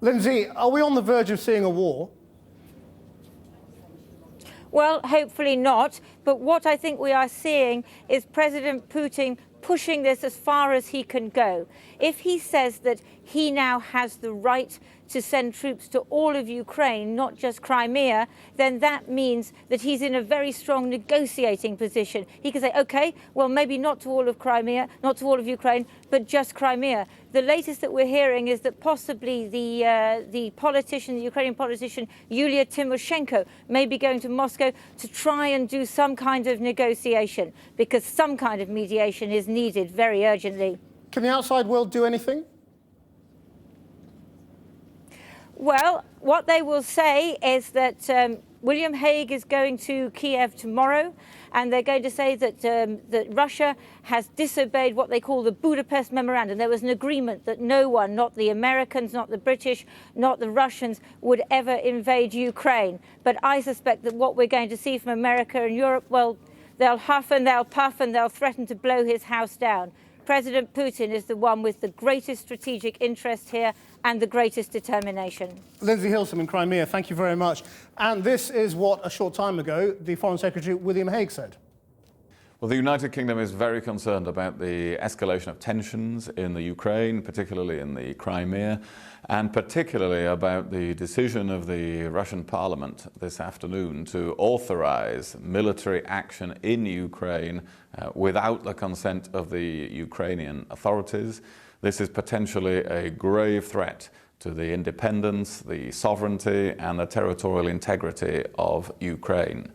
Lindsay, are we on the verge of seeing a war? Well, hopefully not. But what I think we are seeing is President Putin pushing this as far as he can go. If he says that he now has the right to send troops to all of Ukraine, not just Crimea, then that means that he's in a very strong negotiating position. He can say, OK, well, maybe not to all of Crimea, not to all of Ukraine, but just Crimea. The latest that we're hearing is that possibly the politician, the Ukrainian politician, Yulia Tymoshenko, may be going to Moscow to try and do some kind of negotiation, because some kind of mediation is needed very urgently. Can the outside world do anything? Well, what they will say is that William Hague is going to Kiev tomorrow, and they're going to say that, that Russia has disobeyed what they call the Budapest Memorandum. There was an agreement that no one, not the Americans, not the British, not the Russians, would ever invade Ukraine. But I suspect that what we're going to see from America and Europe, well, they'll huff and they'll puff and they'll threaten to blow his house down. President Putin is the one with the greatest strategic interest here and the greatest determination. Lindsay Hilsum in Crimea, thank you very much. And this is what, a short time ago, the Foreign Secretary William Hague said. Well, the United Kingdom is very concerned about the escalation of tensions in the Ukraine, particularly in the Crimea, and particularly about the decision of the Russian Parliament this afternoon to authorize military action in Ukraine without the consent of the Ukrainian authorities. This is potentially a grave threat to the independence, the sovereignty, and the territorial integrity of Ukraine.